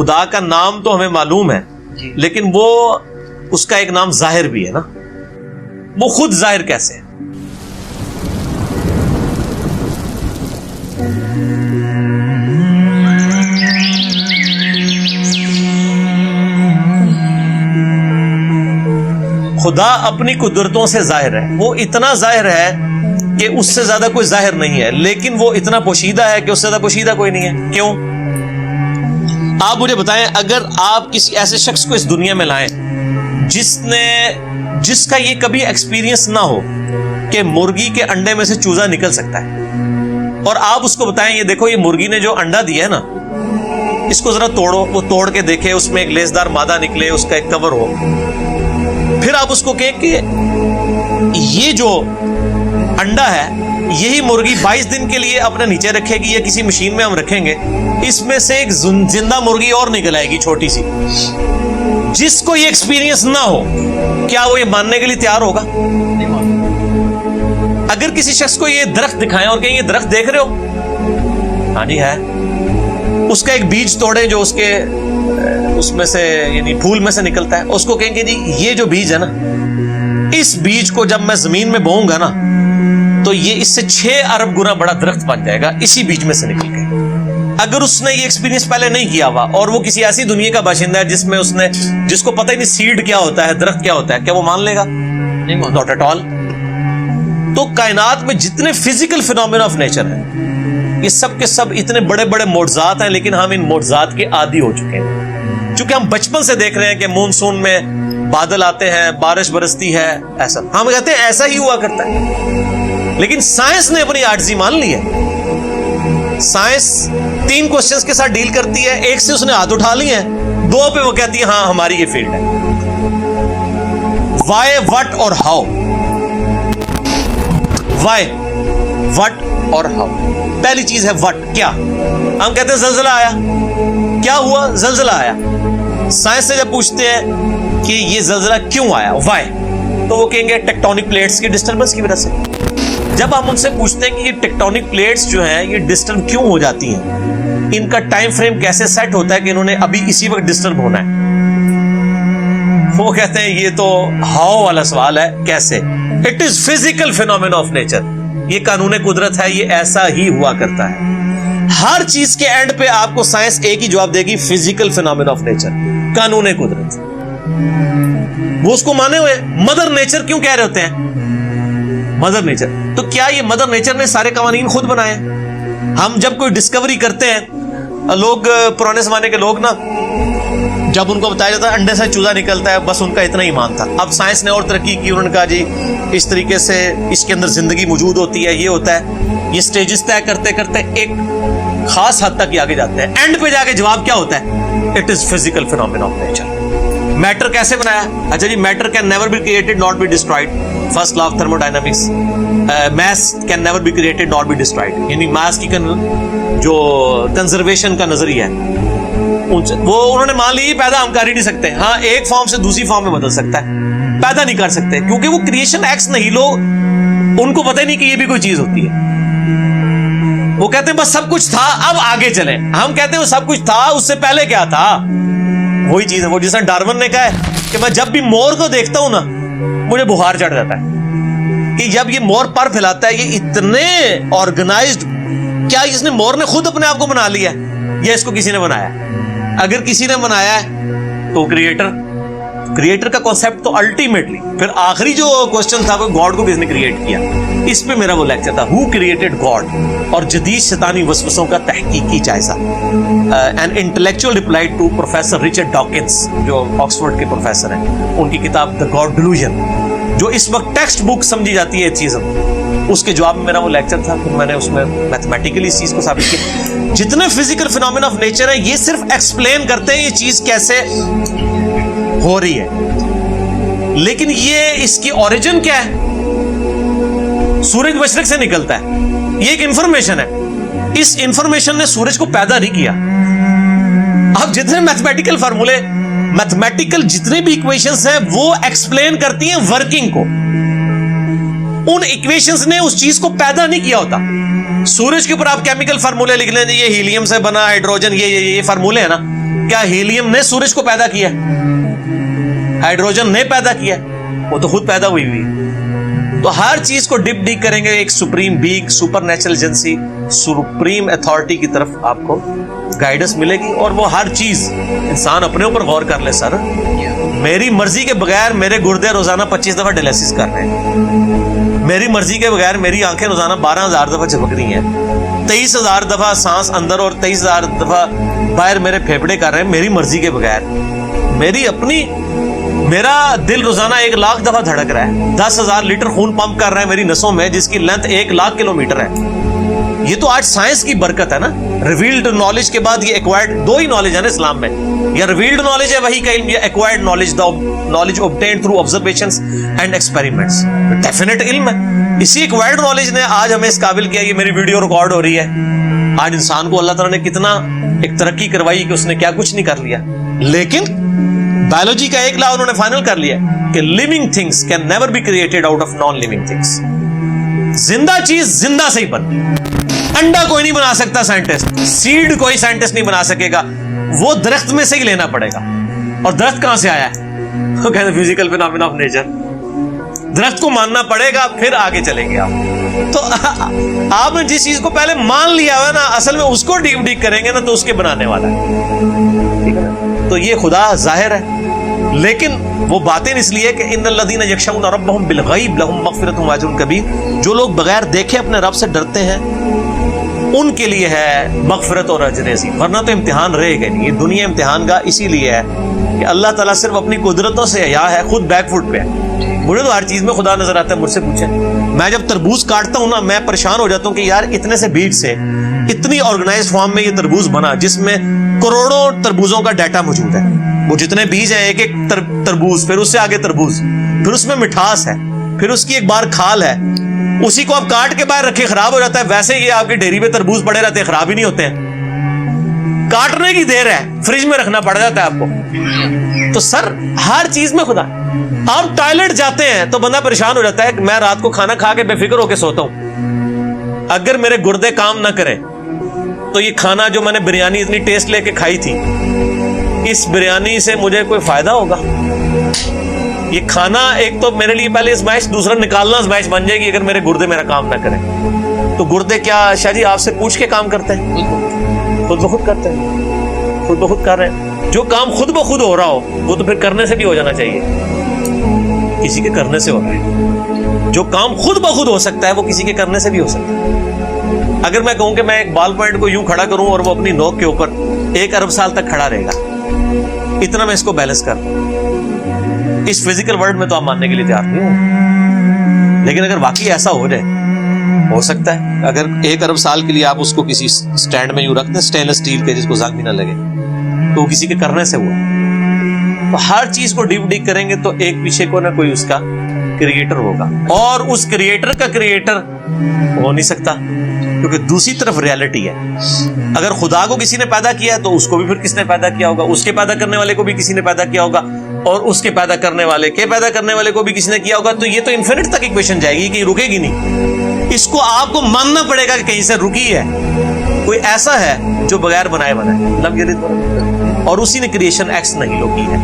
खुदा का नाम तो हमें मालूम है, लेकिन वो उसका एक नाम जाहिर भी है ना, वो खुद जाहिर कैसे है? खुदा अपनी कुदरतों से जाहिर है, वो इतना जाहिर है कि उससे ज्यादा कोई जाहिर नहीं है, लेकिन वो इतना पोशीदा है कि उससे ज्यादा पोशीदा कोई नहीं है। क्यों? आप मुझे बताएं, अगर आप किसी ऐसे शख्स को इस दुनिया में लाएं जिसका ये कभी एक्सपीरियंस ना हो कि मुर्गी के अंडे में से चूजा निकल सकता है, और आप उसको बताएं ये देखो ये मुर्गी ने जो अंडा दिया है ना, इसको जरा तोड़ो, वो तोड़ के देखे, उसमें एक लेसदार मादा निकले, उसका एक कवर हो, फिर आप उसको कहें कि ये जो अंडा है यही मुर्गी 22 दिन के लिए अपने नीचे रखेगी या किसी मशीन में हम रखेंगे, इसमें से एक जिंदा मुर्गी और निकल आएगी छोटी सी। जिसको ये एक्सपीरियंस ना हो, क्या वो ये मानने के लिए तैयार होगा? अगर किसी शख्स को ये दरख्त दिखाएं और कहें ये दरख्त देख रहे हो, हाँ जी है, उसका एक बीज तोड़े जो उसमें से यानी फूल में से निकलता है, उसको कहेंगे जी ये जो बीज है ना, इस बीज को जब मैं जमीन में बोऊंगा ना तो ये इससे 6 अरब गुना बड़ा दरख्त बन जाएगा इसी बीज में से निकल के। अगर उसने ये एक्सपीरियंस पहले नहीं किया हुआ और वो किसी ऐसी दुनिया का बाशिंदा है जिसको पता ही नहीं सीड क्या होता है, दरख्त क्या होता है, क्या वो मान लेगा? Not at all. तो कायनात में जितने फिजिकल फिनोमेना ऑफ नेचर है, ये सब के सब इतने बड़े बड़े मोज़ात हैं, लेकिन हम इन मोज़ात के आदी हो चुके हैं, क्योंकि हम बचपन से देख रहे हैं कि मानसून में बादल आते हैं, बारिश बरसती है, ऐसा हम कहते हैं ऐसा ही हुआ करता है। लेकिन साइंस ने अपनी आजिज़ी मान ली है। साइंस 3 क्वेश्चंस के साथ डील करती है, एक से उसने हाथ उठा लिए हैं, 2 पे वो कहती है हाँ हमारी ये फील्ड है। वाई, व्हाट और हाउ। वाई, व्हाट और हाउ। पहली चीज है व्हाट, क्या। हम कहते हैं जलजला आया, क्या हुआ? जलजला आया। साइंस से जब पूछते हैं कि ये जलजला क्यों आया, वाई, तो वो कहेंगे टेक्टोनिक प्लेट्स की डिस्टर्बेंस की वजह से। जब हम उनसे पूछते हैं कि ये टेक्टोनिक प्लेट्स जो हैं ये डिस्टर्ब क्यों हो जाती हैं, इनका टाइम फ्रेम कैसे सेट होता है कि इन्होंने अभी इसी वक्त डिस्टर्ब होना है, वो कहते हैं ये तो हाउ वाला सवाल है, कैसे। It is physical phenomena of nature, ये कानून कुदरत है, ये ऐसा ही हुआ करता है। हर चीज के एंड पे आपको साइंस एक ही जवाब देगी, फिजिकल फिनोमेना ऑफ नेचर, कानून कुदरत। वो उसको माने हुए मदर नेचर क्यों कह रहे होते हैं? मदर नेचर, तो क्या ये मदर नेचर ने सारे कानून खुद बनाए? हम जब कोई डिस्कवरी करते हैं, लोग पुराने जमाने के लोग ना, जब उनको बताया जाता है अंडे से चूजा निकलता है, बस उनका इतना ही मान था। अब साइंस ने और तरक्की की, उन्होंने कहा जी इस तरीके से इसके अंदर जिंदगी मौजूद होती है, ये होता है। ये स्टेजेस तय करते करते एक खास हद तक आगे जाते हैं, एंड पे जाके जवाब क्या होता है? It is physical phenomena of nature. Matter कैसे बनाया? अच्छा जी, matter can never be created not be destroyed, first law of thermodynamics. Mass can never be created not be destroyed, यानी मास की जो कंजर्वेशन का नजरिया है वो उन्होंने मान ली, पैदा हम कर ही नहीं सकते। हाँ, एक फॉर्म से दूसरी फॉर्म में बदल सकता है, पैदा नहीं कर सकते, क्योंकि वो क्रिएशन एक्स नहीं, लोग उनको पता ही नहीं कि ये भी कोई चीज होती है। वो कहते हैं बस सब कुछ था, अब आगे चले। हम कहते हैं वो सब कुछ था, उससे पहले क्या था? वही चीज है, वो जिसने डार्विन ने कहा है कि मैं जब भी मोर को देखता हूं ना मुझे बुखार चढ़ जाता है, कि जब ये मोर पर फैलाता है, ये इतने ऑर्गेनाइज्ड, क्या इसने मोर ने खुद अपने आप को बना लिया या इसको किसी ने बनाया? अगर किसी ने बनाया है तो क्रिएटर का कॉन्सेप्ट तो अल्टीमेटली, फिर आखिरी जो क्वेश्चन था वो गॉड को किसने क्रिएट किया। इस पे मेरा वो लेक्चर था, हु क्रिएटेड गॉड, और जदीद शैतानी वसवसों का तहकीकी जायजा। An intellectual reply to professor Richard Dawkins, जो ऑक्सफोर्ड के प्रोफेसर हैं, उनकी किताब द गॉड डिल्यूजन, जो इस वक्त टेक्स्ट बुक समझी जाती है एथिज्म, उसके जवाब में मेरा वो लेक्चर था। फिर मैंने उसमें मैथमेटिकली इस चीज को साबित किया। जितने फिजिकल फिनोमेना ऑफ नेचर है ये सिर्फ एक्सप्लेन करते हैं ये चीज कैसे हो रही है, लेकिन ये इसकी ओरिजिन क्या है? सूरज मशरिक से निकलता है, ये एक इंफॉर्मेशन है। इस इंफॉर्मेशन ने सूरज को पैदा नहीं किया। अब जितने मैथमेटिकल फार्मूले, मैथमेटिकल जितने भी इक्वेशंस हैं वो एक्सप्लेन करती हैं वर्किंग को। उन इक्वेशंस ने उस चीज को पैदा नहीं किया होता। सूरज के ऊपर आप केमिकल फार्मूले लिख लें, ये हीलियम से बना, हाइड्रोजन, ये फार्मूले है ना। क्या हीलियम ने सूरज को पैदा किया? हाइड्रोजन ने पैदा किया? वो तो खुद पैदा हुई हुई। तो हर चीज को डिप डीक करेंगे एक supreme being, super natural agency, supreme authority की तरफ आपको गाइडेंस मिलेगी। और वो हर चीज इंसान अपने ऊपर गौर कर ले। सर मेरी मर्जी के बगैर मेरे गुर्दे रोजाना 25 दफा डायलिसिस कर रहे हैं, मेरी मर्जी के बगैर मेरी आंखें रोजाना 12,000 दफा झपक रही हैं, 23,000 दफा सांस अंदर और 23,000 दफा बाहर मेरे फेफड़े कर रहे हैं मेरी मर्जी के बगैर। मेरी अपनी, मेरा दिल रोजाना 1 लाख दफा धड़क रहा है, 10,000 लीटर खून पंप कर रहा है मेरी नसों में, जिसकी लेंथ 1 लाख किलोमीटर है। ये तो आज साइंस की बरकत है ना। रिवील्ड नॉलेज के बाद ये एक्वायर्ड, 2 ही नॉलेज है ना इस्लाम में, या रिवील्ड नॉलेज है वही का इल्म, या acquired knowledge, the knowledge obtained through observations and experiments. Definite इल्म है। इसी एक्वायर्ड नॉलेज ने आज हमें इस काबिल किया कि मेरी वीडियो रिकॉर्ड हो रही है। आज इंसान को अल्लाह ताला ने कितना एक तरक्की करवाई कि उसने क्या कुछ नहीं कर लिया। लेकिन बायोलॉजी का एक लॉ उन्होंने फाइनल कर लिया कि living things can never be created out of non living things. जिंदा चीज जिंदा से ही बन। अंडा कोई नहीं बना सकता साइंटिस्ट, सीड कोई साइंटिस्ट नहीं बना सकेगा, वो दरख्त में से ही लेना पड़ेगा। और दरख्त कहां से आया है? वो कहते हैं फिजिकल फिनोमेना ऑफ नेचर। दरख्त को मानना पड़ेगा, फिर आगे चलेंगे आप। तो आपने जिस चीज को पहले मान लिया है ना, असल में उसको डीप डीप करेंगे ना तो उसके बनाने वाला है। ठीक है ना? तो ये खुदा जाहिर है, लेकिन वो बातें इसलिए कि इन्नल्लज़ीना यख्शऊना रब्बहुम बिलग़ैब लहुम मग़फ़िरतुन व अज्रुन कबीर। जो लोग बगैर देखे अपने रब से डरते हैं उनके लिए है मग़फ़िरत और अजर अज़ीम। वरना तो इम्तिहान रहेगा नहीं। ये दुनिया इम्तिहान का इसीलिए है कि अल्लाह ताला सिर्फ अपनी कुदरतों से हया है, खुद बैकफुट पे है। मुझे तो हर चीज में खुदा नजर आता है। मुझसे पूछे, मैं जब तरबूज काटता हूं ना, मैं परेशान हो जाता हूं कि यार इतने से बीज से इतनी ऑर्गेनाइज फॉर्म में ये तरबूज बना, जिसमें करोड़ों तरबूजों का डाटा मौजूद है। वो जितने बीज हैं, एक एक तरबूज, फिर उससे आगे तरबूज, फिर उसमें मिठास है, फिर उसकी एक बार खाल है, उसी को आप काट के बाहर रखे खराब हो जाता है। वैसे ये आपकी डेयरी पे तरबूज पड़े रहते हैं, खराब ही नहीं होते हैं। काटने की देर है, फ्रिज में रखना पड़ जाता है आपको। तो सर हर चीज में खुदा। आप टॉयलेट जाते हैं तो बंदा परेशान हो जाता है कि मैं रात को खाना खा के बेफिक्र होकर सोता हूं, अगर मेरे गुर्दे काम ना करें तो ये खाना जो मैंने बिरयानी इतनी टेस्ट लेके खाई थी, इस बिरयानी से मुझे कोई फायदा होगा? ये खाना एक तो मेरे लिए पहले आजमाइश, दूसरा निकालना आजमाइश बन जाएगी अगर मेरे गुर्दे मेरा काम ना करें। तो गुर्दे क्या शाह जी आपसे पूछ के काम करते हैं? खुद ब खुद करते हैं, खुद ब खुद कर रहे हैं। जो काम खुद ब खुद हो रहा हो वो तो फिर करने से भी हो जाना चाहिए। किसी के करने से हो रहा है। जो काम खुद ब खुद हो सकता है वो किसी के करने से भी हो सकता है। अगर मैं कहूं कि मैं एक बॉल पॉइंट को यूं खड़ा करूं और वो अपनी नोक के ऊपर 1 अरब साल तक खड़ा रहेगा, इतना मैं इसको बैलेंस कर दूं। इस फिजिकल वर्ल्ड में तो आप मानने के लिए तैयार नहीं हो, लेकिन अगर वाकई ऐसा हो जाए, हो सकता है अगर 1 अरब साल के लिए आप उसको किसी स्टैंड में यूं रख दें, स्टेनलेस स्टील के, जिसको जंग भी ना लगे, तो किसी के करने से हुआ। तो हर चीज को डीप डीप करेंगे तो एक पीछे को ना कोई उसका क्रिएटर होगा, और उस क्रिएटर का क्रिएटर हो नहीं सकता क्योंकि दूसरी तरफ रियलिटी है। अगर खुदा को किसी ने पैदा किया है तो उसको भी फिर किसने पैदा किया होगा, उसके पैदा करने वाले को भी किसी ने पैदा किया होगा, और उसके पैदा करने वाले के पैदा करने वाले को भी किसी ने किया होगा। तो ये तो इन्फिनिट तक इक्वेशन जाएगी कि रुकेगी नहीं। इसको आपको मानना पड़ेगा कि कहीं से रुकी है, कोई ऐसा है जो बगैर बनाए बना है, और उसी ने क्रिएशन एक्स नहीं की है।